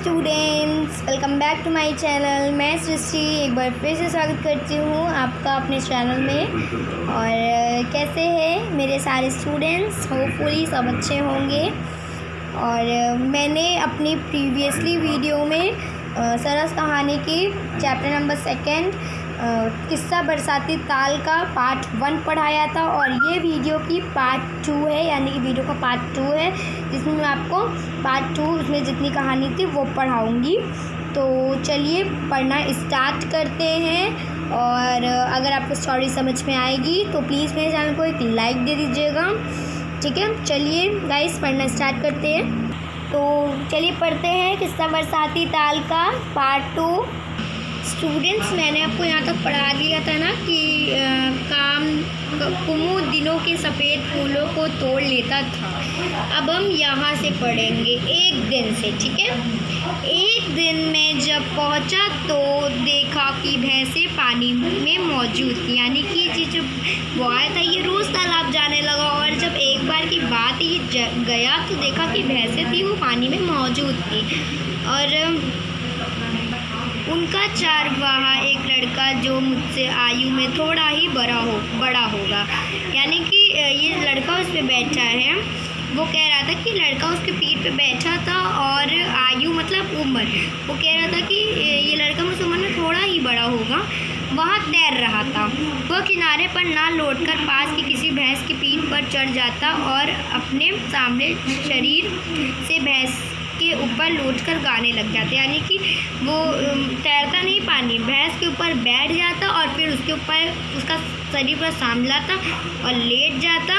Students, welcome back to my channel. मैं सृष्टि एक बार फिर से स्वागत करती हूँ आपका अपने चैनल में। और कैसे हैं मेरे सारे स्टूडेंट्स? होपफुली सब अच्छे होंगे। और मैंने अपनी प्रीवियसली वीडियो में सरस कहानी की चैप्टर नंबर 2 किस्सा बरसाती ताल का पार्ट 1 पढ़ाया था, और ये वीडियो की पार्ट 2 है, यानी कि वीडियो का पार्ट 2 है, जिसमें मैं आपको पार्ट 2 उसमें जितनी कहानी थी वो पढ़ाऊँगी। तो चलिए पढ़ना स्टार्ट करते हैं। और अगर आपको स्टोरी समझ में आएगी तो प्लीज़ मेरे चैनल को एक लाइक दे दीजिएगा, ठीक है। चलिए गाइस पढ़ना स्टार्ट करते हैं। तो चलिए पढ़ते हैं किस्सा बरसाती ताल का पार्ट 2। स्टूडेंट्स, मैंने आपको यहाँ तक पढ़ा दिया था ना कि कुमुद दिनों के सफ़ेद फूलों को तोड़ लेता था। अब हम यहाँ से पढ़ेंगे एक दिन से, ठीक है। एक दिन मैं जब पहुँचा तो देखा कि भैंसें पानी में मौजूद थी, यानी कि ये जो बॉय था ये रोज़ तालाब जाने लगा, और जब एक बार की बात ये गया तो देखा कि भैंसें थी वो पानी में मौजूद थी। और उनका चारवाहा एक लड़का जो मुझसे आयु में थोड़ा ही बड़ा होगा, यानी कि ये लड़का उस पर बैठा है। वो कह रहा था कि लड़का उसके पीठ पे बैठा था, और आयु मतलब उम्र, वो कह रहा था कि ये लड़का मुझसे उम्र में थोड़ा ही बड़ा होगा। वहाँ तैर रहा था। वह किनारे पर ना लौटकर पास की किसी भैंस की पीठ पर चढ़ जाता और अपने सामने शरीर से भैंस के ऊपर लौटकर गाने लग जाते, यानी कि वो तैरता नहीं पानी, भैंस के ऊपर बैठ जाता और फिर उसके ऊपर उसका शरीर पर सांभलाता और लेट जाता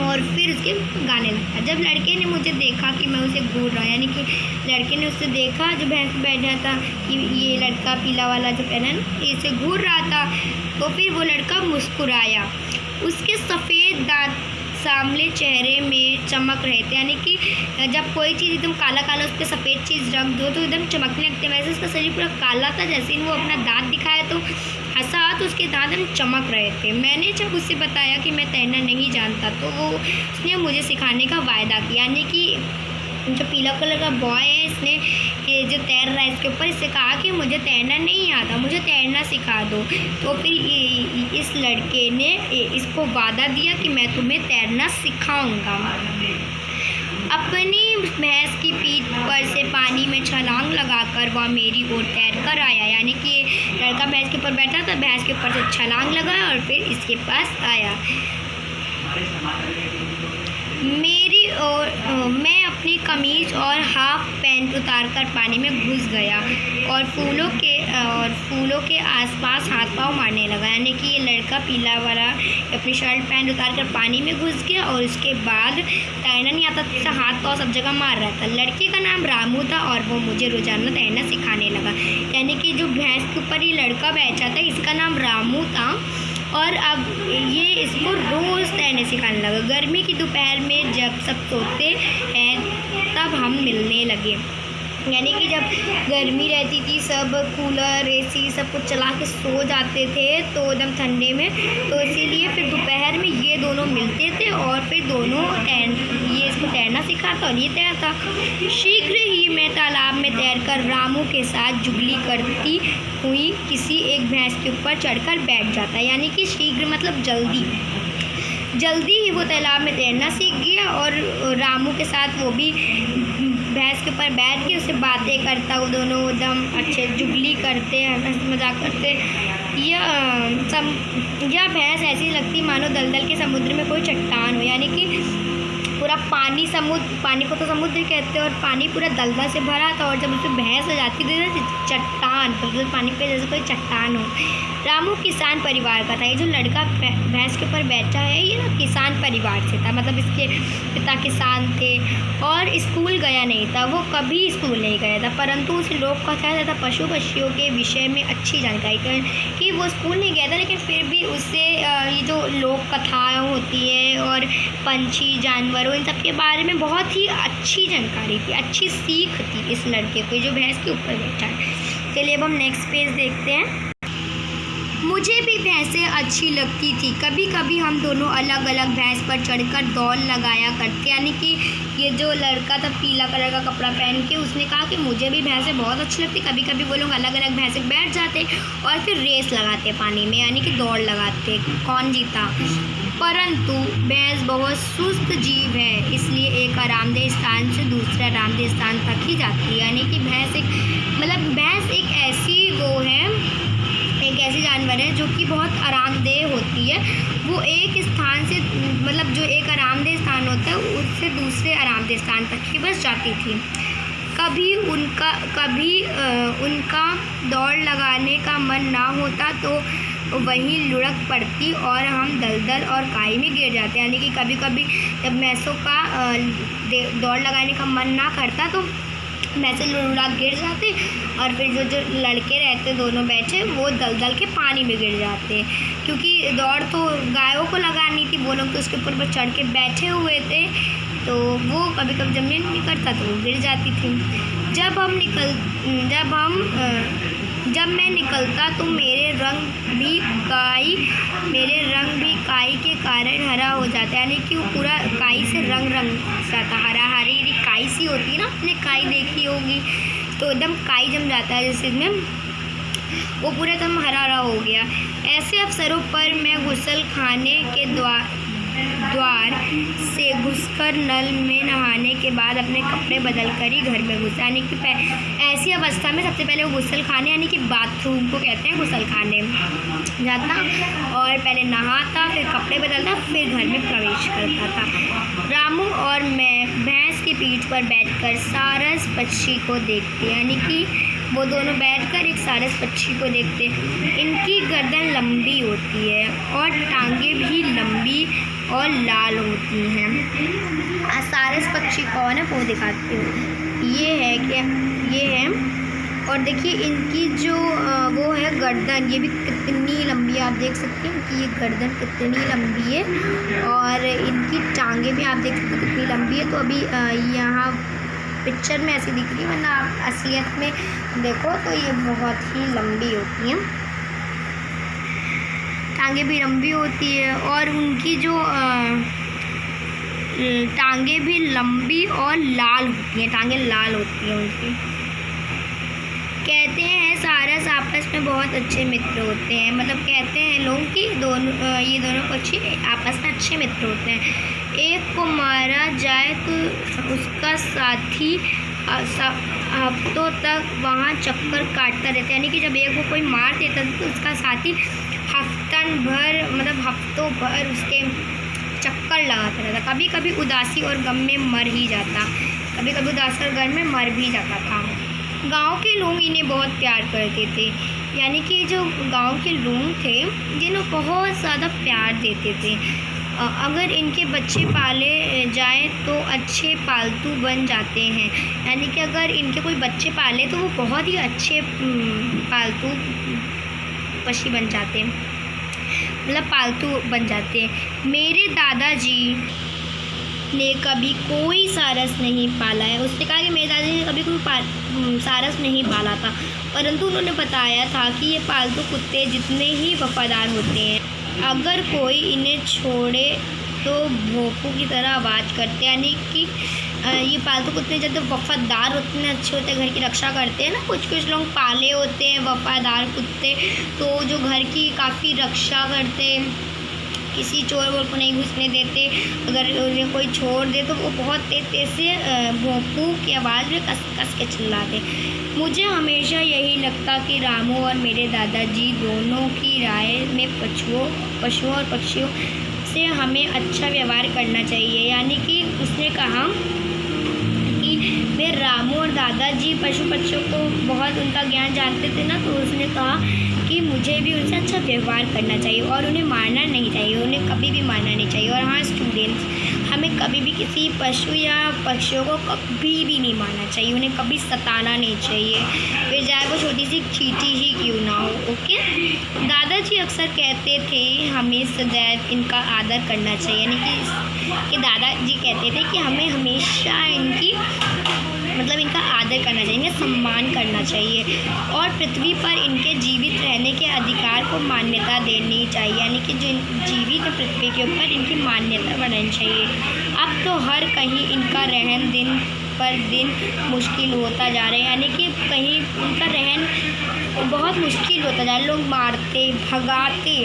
और फिर उसके गाने लगता। जब लड़के ने मुझे देखा कि मैं उसे घूर रहा हूँ, यानी कि लड़के ने उससे देखा जो भैंस बैठ जाता कि ये लड़का पीला वाला जो पहना है ना इसे घूर रहा था, तो फिर वो लड़का मुस्कुराया। उसके सफ़ेद दांत सामने चेहरे में चमक रहे थे, यानी कि जब कोई चीज़ एकदम काला काला उस पर सफ़ेद चीज़ रख दो तो एकदम चमकने लगते हैं। वैसे उसका शरीर पूरा काला था। जैसे ही वो अपना दांत दिखाया तो हंसा तो उसके दांत एकदम चमक रहे थे। मैंने जब उससे बताया कि मैं तैरना नहीं जानता तो उसने मुझे सिखाने का वायदा किया, यानी कि जो पीला कलर का बॉय है इसने ये जो तैर रहा है इसके ऊपर, इससे कहा कि मुझे तैरना नहीं आता, मुझे तैरना सिखा दो। तो फिर इस लड़के ने इसको वादा दिया कि मैं तुम्हें तैरना सिखाऊंगा। अपनी भैंस की पीठ पर से पानी में छलांग लगाकर वह मेरी ओर तैर कर आया, यानी कि लड़का भैंस के ऊपर बैठा था, भैंस के ऊपर से छलांग लगाया और फिर इसके पास आया। मैं अपनी कमीज़ और हाफ पैंट उतारकर पानी में घुस गया और फूलों के आसपास हाथ पाँव मारने लगा, यानी कि ये लड़का पीला वाला अपनी शर्ट पैंट उतारकर पानी में घुस गया और उसके बाद तैरना नहीं आता था, हाथ पाँव सब जगह मार रहा था। लड़के का नाम रामू था और वो मुझे रोज़ाना तैरना सिखाने लगा, यानी कि जो भैंस के ऊपर ये लड़का बैठा था इसका नाम रामू था, और अब ये इसको रोज़ तैरने सिखाने लगा। गर्मी की दोपहर में जब सब सोते हैं तब हम मिलने लगे, यानी कि जब गर्मी रहती थी सब कूलर एसी सब कुछ चला के सो जाते थे तो एकदम ठंडे में, तो इसीलिए फिर दोपहर में ये दोनों मिलते थे और फिर दोनों ये इसको तैरना सिखाता और ये तैरता। शीघ्र ही मैं तालाब में तैरकर रामू के साथ जुगली करती हुई किसी एक भैंस के ऊपर चढ़कर बैठ जाता, यानी कि शीघ्र मतलब जल्दी ही वो तालाब में तैरना सीख गया और रामू के साथ वो भी भैंस के ऊपर बैठ के उससे बातें करता, वो दोनों एकदम अच्छे जुगली करते हैं, मजाक करते। यह भैंस ऐसी लगती मानो दलदल के समुद्र में कोई चट्टान हो, यानी कि पूरा पानी को तो समुद्र कहते हैं और पानी पूरा दलदल से भरा था, और जब उसमें भैंस हो जाती थी चट्टान, तो पानी पे जैसे कोई चट्टान हो। रामू किसान परिवार का था, ये जो लड़का भैंस के ऊपर बैठा है ये ना किसान परिवार से था, मतलब इसके पिता किसान थे और स्कूल गया नहीं था, वो कभी स्कूल नहीं गया था, परंतु उसे लोक कथा तथा पशु पक्षियों के विषय में अच्छी जानकारी थी कि वो स्कूल नहीं गया था, लेकिन फिर भी उससे ये जो लोक कथाएँ होती है और पंछी जानवरों इन सब के बारे में बहुत ही अच्छी जानकारी थी, अच्छी सीख थी इस लड़के को जो भैंस के ऊपर बैठा है। चलिए अब हम नेक्स्ट पेज देखते हैं। मुझे भी भैंसें अच्छी लगती थी। कभी कभी हम दोनों अलग अलग भैंस पर चढ़कर दौड़ लगाया करते। यानी कि ये जो लड़का था पीला कलर का कपड़ा पहन के, उसने कहा कि मुझे भी भैंसें बहुत अच्छी लगती। कभी कभी वो लोग अलग अलग भैंसें बैठ जाते और फिर रेस लगाते पानी में, यानी कि दौड़ लगाते कौन जीता। परंतु भैंस बहुत सुस्त जीव है, इसलिए एक आरामदेह स्थान से दूसरे आरामदेह स्थान तक ही जाती है। यानी कि भैंस एक ऐसी जानवर है जो कि बहुत आरामदेह होती है। वो एक स्थान से जो एक आरामदेह स्थान होता है उससे दूसरे आरामदेह स्थान तक ही बस जाती थी। कभी उनका दौड़ लगाने का मन ना होता तो वहीं लुढ़क पड़ती और हम दलदल और काई में गिर जाते। यानी कि कभी कभी जब भैंसों का दौड़ लगाने का मन ना करता तो भैंसें लुढ़क गिर जाते और फिर जो लड़के रहते दोनों बैठे वो दलदल के पानी में गिर जाते। क्योंकि दौड़ तो गायों को लगानी थी, वो लोग तो उसके ऊपर चढ़ के बैठे हुए थे, तो वो कभी कभी जब नहीं करता तो वो गिर जाती थी। जब मैं निकलता तो मेरे रंग भी काई के कारण हरा हो जाता। यानी कि वो पूरा काई से रंग जाता, हरा हरी काई सी होती है ना, आपने काई देखी होगी, तो एकदम काई जम जाता है जैसे इसमें, वो पूरा एकदम हरा हरा हो गया। ऐसे अवसरों पर मैं गुसल खाने के द्वार से घुसकर नल में नहाने के बाद अपने कपड़े बदल कर ही घर में घुसा। यानी कि ऐसी अवस्था में सबसे पहले वो गुसल खाने, यानी कि बाथरूम को कहते हैं गुसल खाने, जाता और पहले नहाता, फिर कपड़े बदलता, फिर घर में प्रवेश करता था। रामू और मैं भैंस की पीठ पर बैठकर सारस पक्षी को देखते। यानी कि वो दोनों बैठकर एक सारस पक्षी को देखते। इनकी गर्दन लंबी होती है और टांगें भी लंबी और लाल होती हैं। सारस पक्षी कौन है वो दिखाती हूँ। ये है और देखिए इनकी जो वो है गर्दन, ये भी कितनी लंबी है, आप देख सकते हैं कि ये गर्दन कितनी लंबी है और इनकी टांगें भी आप देख सकते हैं कितनी लंबी है। तो अभी यहाँ पिक्चर में ऐसी दिख रही है, वरना आप असलियत में देखो तो ये बहुत ही लंबी होती हैं, टांगें भी लंबी होती है और उनकी जो टांगें भी लंबी और लाल होती हैं, टांगें लाल होती हैं उनकी। कहते हैं सारस आपस में बहुत अच्छे मित्र होते हैं, कहते हैं लोग कि ये दोनों पक्षी आपस में अच्छे मित्र होते हैं। एक को मारा जाए तो उसका साथी हफ्तों तक वहाँ चक्कर काटता रहता है। यानी कि जब एक को कोई मार देता है तो उसका साथी हफ्तों भर उसके चक्कर लगाता रहता। कभी कभी उदासी और गम में मर ही जाता, था। गांव के लोग इन्हें बहुत प्यार करते थे। यानी कि जो गांव के लोग थे जिन्हें बहुत ज़्यादा प्यार देते थे। अगर इनके बच्चे पाले जाए तो अच्छे पालतू बन जाते हैं। यानी कि अगर इनके कोई बच्चे पाले तो वो बहुत ही अच्छे पालतू पक्षी बन जाते हैं, पालतू बन जाते हैं। मेरे दादाजी ने कभी कोई सारस नहीं पाला है। उसने कहा कि मेरे दादाजी ने कभी कोई सारस नहीं पाला था, परंतु उन्होंने बताया था कि ये पालतू कुत्ते जितने ही वफादार होते हैं, अगर कोई इन्हें छोड़े तो भोंपू की तरह आवाज़ करते हैं। यानी कि ये पालतू कुत्ते जब वफादार उतने अच्छे होते हैं, घर की रक्षा करते हैं ना। कुछ लोग पाले होते हैं वफादार कुत्ते, तो जो घर की काफ़ी रक्षा करते हैं, किसी चोर वोर को नहीं घुसने देते। अगर उन्हें कोई छोड़ दे तो वो बहुत तेज से भोंपू की आवाज़ में कस के चिल्लाते। मुझे हमेशा यही लगता कि रामू और मेरे दादाजी दोनों की राय में पशुओं और पक्षियों से हमें अच्छा व्यवहार करना चाहिए। यानी कि उसने कहा कि मेरे रामू और दादाजी पशु पक्षियों को बहुत उनका ज्ञान जानते थे ना, तो उसने कहा कि मुझे भी उनसे अच्छा व्यवहार करना चाहिए और उन्हें मारना नहीं चाहिए, उन्हें कभी भी मारना नहीं चाहिए। और हाँ स्टूडेंट्स, हमें कभी भी किसी पशु या पक्षियों को कभी भी नहीं मारना चाहिए, उन्हें कभी सताना नहीं चाहिए, फिर चाहे वो छोटी सी चींटी ही क्यों ना हो। ओके, दादाजी अक्सर कहते थे हमें सदैव इनका आदर करना चाहिए। यानी कि दादाजी कहते थे कि हमें हमेशा इनकी मतलब इनका आदर करना चाहिए, इनका सम्मान करना चाहिए और पृथ्वी पर इनके जीवित रहने के अधिकार को मान्यता देनी चाहिए, यानी कि जो जीवित पृथ्वी के ऊपर इनकी मान्यता बनानी चाहिए। अब तो हर कहीं इनका रहन दिन पर दिन मुश्किल होता जा रहा है, यानी कि कहीं उनका रहन बहुत मुश्किल होता जा रहा है। लोग मारते भगाते,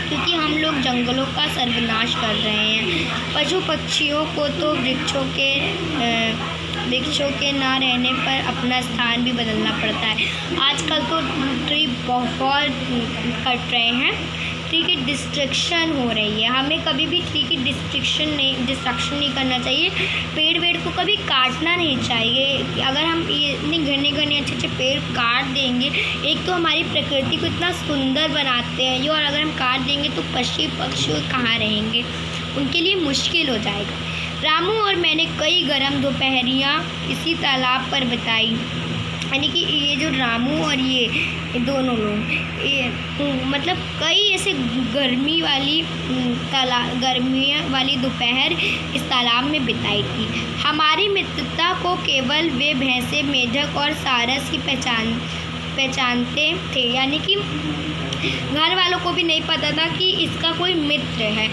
क्योंकि हम लोग जंगलों का सर्वनाश कर रहे हैं। पशु पक्षियों को तो वृक्षों के ना रहने पर अपना स्थान भी बदलना पड़ता है। आजकल तो ट्री बहुत कट रहे हैं, ट्री की डिस्ट्रक्शन हो रही है। हमें कभी भी ट्री की डिस्ट्रक्शन नहीं करना चाहिए। पेड़ को कभी काटना नहीं चाहिए। अगर हम ये इतने घने अच्छे पेड़ काट देंगे, एक तो हमारी प्रकृति को इतना सुंदर बनाते हैं जो, और अगर हम काट देंगे तो पक्षी कहाँ रहेंगे, उनके लिए मुश्किल हो जाएगा। रामू और मैंने कई गर्म दोपहरियाँ इसी तालाब पर बिताई, यानी कि ये जो रामू और ये दोनों लोग मतलब कई ऐसे गर्मियाँ वाली दोपहर इस तालाब में बिताई थी। हमारी मित्रता को केवल वे भैंसे, मेढक और सारस ही पहचानते थे, यानी कि घर वालों को भी नहीं पता था कि इसका कोई मित्र है।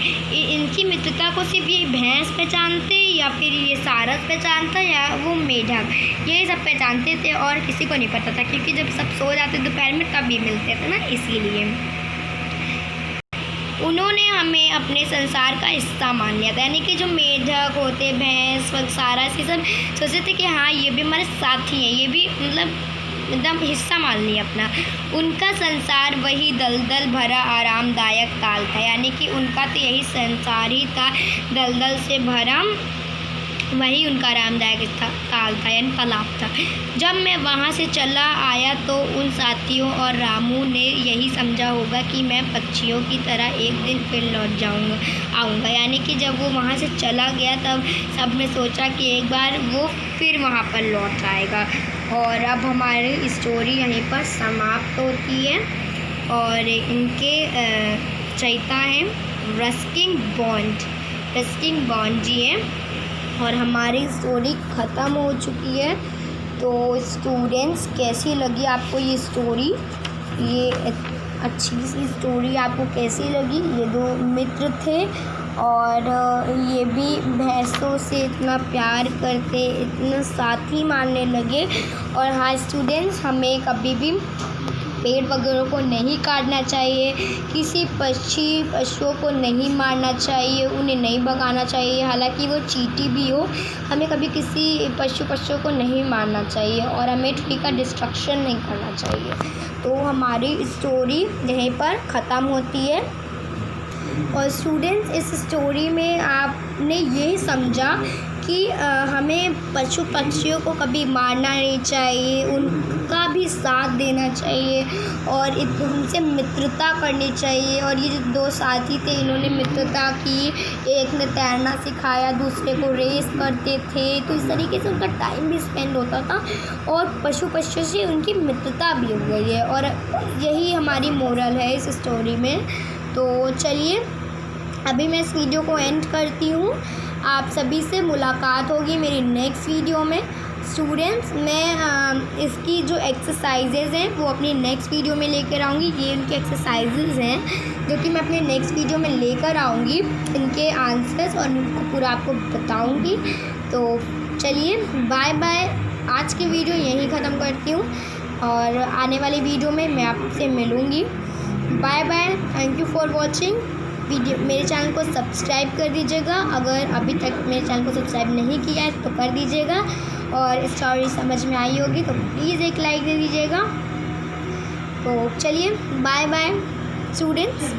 इनकी मित्रता को सिर्फ ये भैंस पहचानते, या फिर ये सारस पहचानता, या वो मेढक, ये सब पहचानते थे और किसी को नहीं पता था, क्योंकि जब सब सो जाते दोपहर में तभी मिलते थे ना, इसीलिए उन्होंने हमें अपने संसार का हिस्सा मान लिया था। यानी कि जो मेढक होते, भैंस, सारस, ये सब सोचते थे कि हाँ ये भी हमारे साथी हैं, ये भी मतलब एकदम हिस्सा मान लिया अपना। उनका संसार वही दलदल भरा आरामदायक ताल था, यानी कि उनका तो यही संसार ही था, दलदल से भरा, वही उनका आरामदायक ताल था, यानी तालाब था। जब मैं वहाँ से चला आया तो उन साथियों और रामू ने यही समझा होगा कि मैं पक्षियों की तरह एक दिन फिर लौट आऊँगा, यानी कि जब वो वहाँ से चला गया तब सब ने सोचा कि एक बार वो फिर वहाँ पर लौट आएगा। और अब हमारी स्टोरी यहीं पर समाप्त होती है, और इनके रचयिता हैं रस्किन बॉन्ड जी हैं, और हमारी स्टोरी ख़त्म हो चुकी है। तो स्टूडेंट्स, कैसी लगी आपको ये स्टोरी? ये अच्छी सी स्टोरी आपको कैसी लगी? ये दो मित्र थे और ये भी भैंसों से इतना प्यार करते, इतना साथी मानने लगे। और हाँ स्टूडेंट्स, हमें कभी भी पेड़ वगैरह को नहीं काटना चाहिए, किसी पशुओं को नहीं मारना चाहिए, उन्हें नहीं भगाना चाहिए, हालांकि वो चींटी भी हो, हमें कभी किसी पशुओं को नहीं मारना चाहिए, और हमें ट्री का डिस्ट्रक्शन नहीं करना चाहिए। तो हमारी स्टोरी यहीं पर ख़त्म होती है। और स्टूडेंट्स, इस स्टोरी में आपने ये समझा कि हमें पशु पक्षियों को कभी मारना नहीं चाहिए, उनका भी साथ देना चाहिए और उनसे मित्रता करनी चाहिए। और ये जो दो साथी थे, इन्होंने मित्रता की, एक ने तैरना सिखाया, दूसरे को रेस करते थे, तो इस तरीके से उनका टाइम भी स्पेंड होता था और पशु पक्षियों से उनकी मित्रता भी हो गई है। और यही हमारी मोरल है इस स्टोरी में। तो चलिए, अभी मैं इस वीडियो को एंड करती हूँ। आप सभी से मुलाकात होगी मेरी नेक्स्ट वीडियो में। स्टूडेंट्स, मैं इसकी जो एक्सरसाइजेज़ हैं वो अपनी नेक्स्ट वीडियो में लेकर आऊँगी। ये उनकी एक्सरसाइजेज़ हैं जो कि मैं अपने नेक्स्ट वीडियो में लेकर आऊँगी, इनके आंसर्स, और उनको पूरा आपको बताऊँगी। तो चलिए, बाय बाय। आज की वीडियो यहीं ख़त्म करती हूँ और आने वाली वीडियो में मैं आपसे मिलूँगी। Bye bye, thank you for watching video. मेरे चैनल को सब्सक्राइब कर दीजिएगा, अगर अभी तक मेरे चैनल को सब्सक्राइब नहीं किया है तो कर दीजिएगा, और स्टोरी समझ में आई होगी तो प्लीज़ एक लाइक दे दीजिएगा। तो चलिए, बाय बाय स्टूडेंट्स।